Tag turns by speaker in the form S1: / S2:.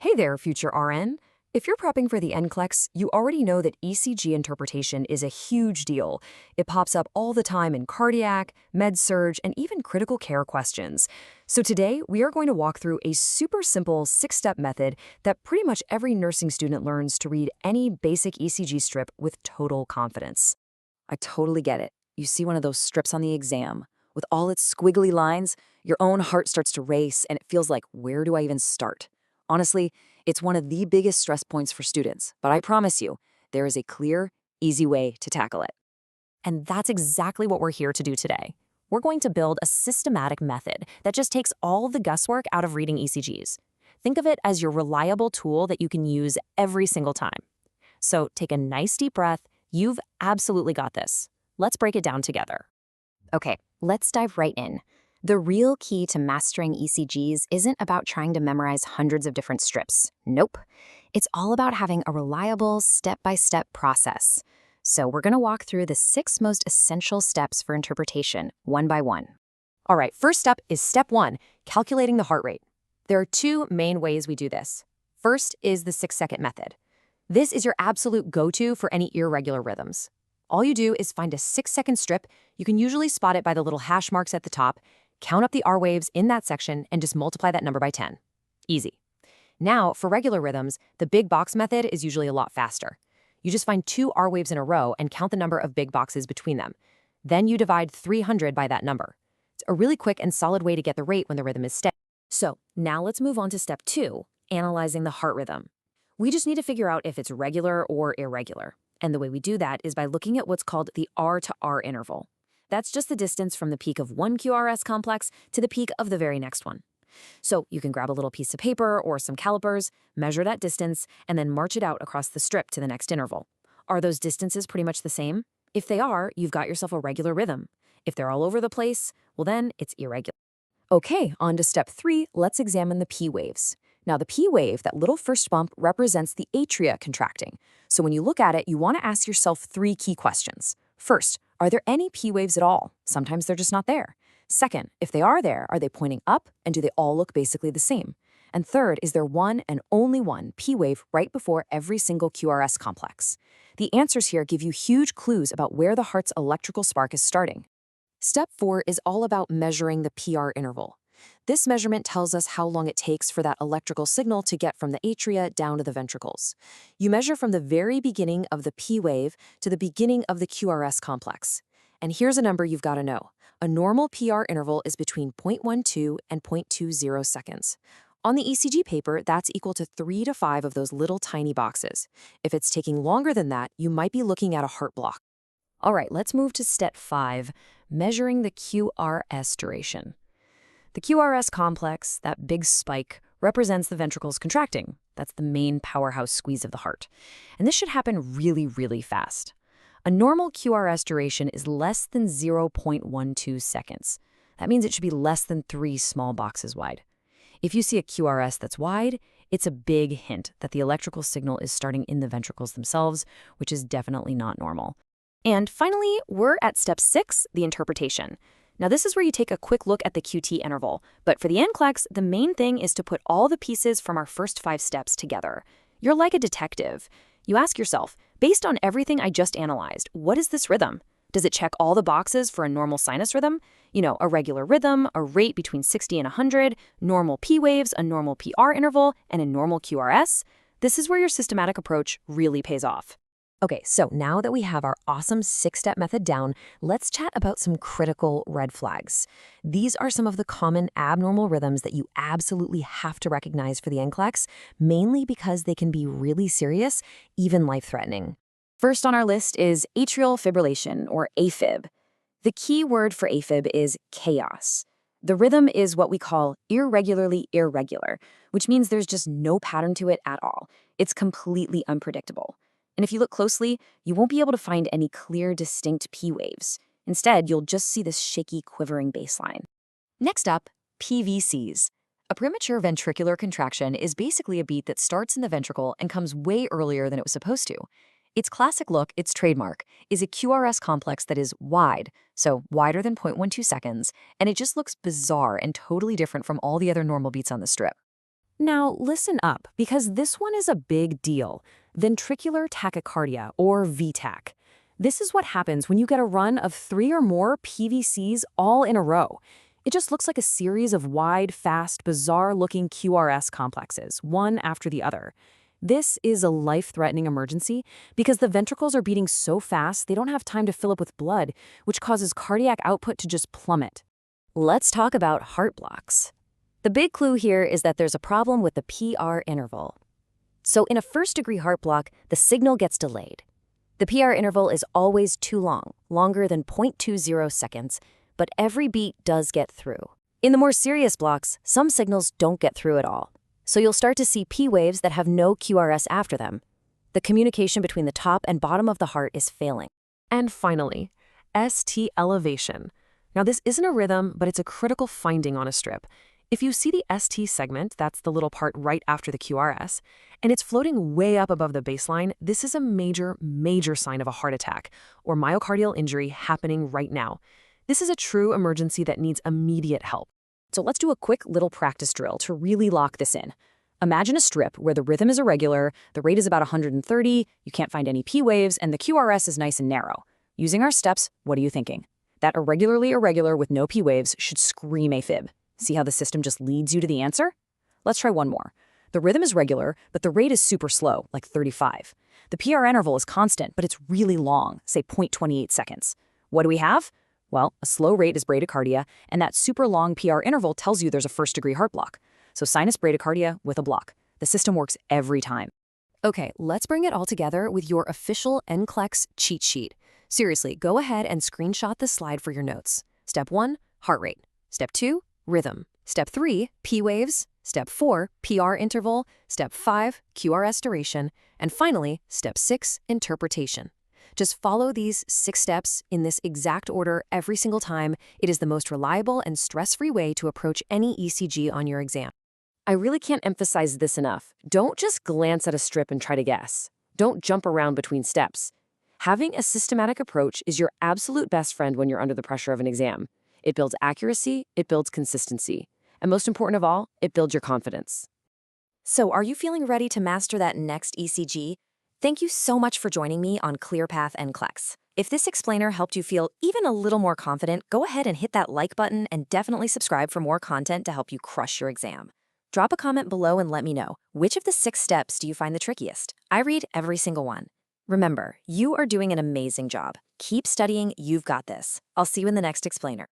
S1: Hey there, future RN. If you're prepping for the NCLEX, you already know that ECG interpretation is a huge deal. It pops up all the time in cardiac, med-surg, and even critical care questions. So today, we are going to walk through a super simple 6-step method that pretty much every nursing student learns to read any basic ECG strip with total confidence.
S2: I totally get it. You see one of those strips on the exam. With all its squiggly lines, your own heart starts to race and it feels like, where do I even start? Honestly, it's one of the biggest stress points for students, but I promise you, there is a clear, easy way to tackle it.
S3: And that's exactly what we're here to do today. We're going to build a systematic method that just takes all the guesswork out of reading ECGs. Think of it as your reliable tool that you can use every single time. So take a nice deep breath. You've absolutely got this. Let's break it down together.
S4: Okay, let's dive right in. The real key to mastering ECGs isn't about trying to memorize hundreds of different strips. Nope. It's all about having a reliable, step-by-step process. So we're going to walk through the 6 most essential steps for interpretation, one by one.
S3: All right, first step is step 1, calculating the heart rate. There are 2 main ways we do this. First is the 6-second method. This is your absolute go-to for any irregular rhythms. All you do is find a 6-second strip. You can usually spot it by the little hash marks at the top, count up the R waves in that section, and just multiply that number by 10. Easy. Now, for regular rhythms, the big box method is usually a lot faster. You just find 2 R waves in a row and count the number of big boxes between them. Then you divide 300 by that number. It's a really quick and solid way to get the rate when the rhythm is steady. So now let's move on to step 2, analyzing the heart rhythm. We just need to figure out if it's regular or irregular. And the way we do that is by looking at what's called the R to R interval. That's just the distance from the peak of one QRS complex to the peak of the very next one. So you can grab a little piece of paper or some calipers, measure that distance, and then march it out across the strip to the next interval. Are those distances pretty much the same? If they are, you've got yourself a regular rhythm. If they're all over the place, well then it's irregular. Okay, on to step 3, let's examine the P waves. Now the P wave, that little first bump, represents the atria contracting. So when you look at it, you want to ask yourself 3 key questions. First, are there any P waves at all? Sometimes they're just not there. Second, if they are there, are they pointing up, and do they all look basically the same? And third, is there one and only one P wave right before every single QRS complex? The answers here give you huge clues about where the heart's electrical spark is starting. Step 4 is all about measuring the PR interval. This measurement tells us how long it takes for that electrical signal to get from the atria down to the ventricles. You measure from the very beginning of the P wave to the beginning of the QRS complex. And here's a number you've got to know. A normal PR interval is between 0.12 and 0.20 seconds. On the ECG paper, that's equal to 3 to 5 of those little tiny boxes. If it's taking longer than that, you might be looking at a heart block.
S1: All right, let's move to step 5, measuring the QRS duration. The QRS complex, that big spike, represents the ventricles contracting. That's the main powerhouse squeeze of the heart. And this should happen really, really fast. A normal QRS duration is less than 0.12 seconds. That means it should be less than 3 small boxes wide. If you see a QRS that's wide, it's a big hint that the electrical signal is starting in the ventricles themselves, which is definitely not normal.
S3: And finally, we're at step 6, the interpretation. Now this is where you take a quick look at the QT interval, but for the NCLEX, the main thing is to put all the pieces from our first 5 steps together. You're like a detective. You ask yourself, based on everything I just analyzed, what is this rhythm? Does it check all the boxes for a normal sinus rhythm? You know, a regular rhythm, a rate between 60 and 100, normal P waves, a normal PR interval, and a normal QRS? This is where your systematic approach really pays off.
S1: Okay, so now that we have our awesome 6-step method down, let's chat about some critical red flags. These are some of the common abnormal rhythms that you absolutely have to recognize for the NCLEX, mainly because they can be really serious, even life-threatening.
S2: First on our list is atrial fibrillation, or AFib. The key word for AFib is chaos. The rhythm is what we call irregularly irregular, which means there's just no pattern to it at all. It's completely unpredictable. And if you look closely, you won't be able to find any clear, distinct P waves. Instead, you'll just see this shaky, quivering baseline.
S1: Next up, PVCs. A premature ventricular contraction is basically a beat that starts in the ventricle and comes way earlier than it was supposed to. Its classic look, its trademark, is a QRS complex that is wide, so wider than 0.12 seconds, and it just looks bizarre and totally different from all the other normal beats on the strip. Now, listen up, because this one is a big deal. Ventricular tachycardia, or VTAC. This is what happens when you get a run of 3 or more PVCs all in a row. It just looks like a series of wide, fast, bizarre-looking QRS complexes, one after the other. This is a life-threatening emergency because the ventricles are beating so fast they don't have time to fill up with blood, which causes cardiac output to just plummet.
S2: Let's talk about heart blocks. The big clue here is that there's a problem with the PR interval. So in a first-degree heart block, the signal gets delayed. The PR interval is always too long, longer than 0.20 seconds, but every beat does get through. In the more serious blocks, some signals don't get through at all. So you'll start to see P waves that have no QRS after them. The communication between the top and bottom of the heart is failing.
S1: And finally, ST elevation. Now this isn't a rhythm, but it's a critical finding on a strip. If you see the ST segment, that's the little part right after the QRS, and it's floating way up above the baseline, this is a major, major sign of a heart attack or myocardial injury happening right now. This is a true emergency that needs immediate help.
S2: So let's do a quick little practice drill to really lock this in. Imagine a strip where the rhythm is irregular, the rate is about 130, you can't find any P waves, and the QRS is nice and narrow. Using our steps, what are you thinking? That irregularly irregular with no P waves should scream AFib. See how the system just leads you to the answer? Let's try one more. The rhythm is regular, but the rate is super slow, like 35. The PR interval is constant, but it's really long, say 0.28 seconds. What do we have? Well, a slow rate is bradycardia, and that super long PR interval tells you there's a first-degree heart block. So sinus bradycardia with a block. The system works every time.
S3: Okay, let's bring it all together with your official NCLEX cheat sheet. Seriously, go ahead and screenshot this slide for your notes. Step 1, heart rate. Step 2, rhythm. Step 3, P waves. Step 4, PR interval. Step 5, QRS duration. And finally, Step 6, interpretation. Just follow these 6 steps in this exact order every single time. It is the most reliable and stress-free way to approach any ECG on your exam.
S2: I really can't emphasize this enough. Don't just glance at a strip and try to guess. Don't jump around between steps. Having a systematic approach is your absolute best friend when you're under the pressure of an exam. It builds accuracy, it builds consistency, and most important of all, it builds your confidence.
S4: So are you feeling ready to master that next ECG? Thank you so much for joining me on ClearPath NCLEX. If this explainer helped you feel even a little more confident, go ahead and hit that like button and definitely subscribe for more content to help you crush your exam. Drop a comment below and let me know, which of the 6 steps do you find the trickiest? I read every single one. Remember, you are doing an amazing job. Keep studying, you've got this. I'll see you in the next explainer.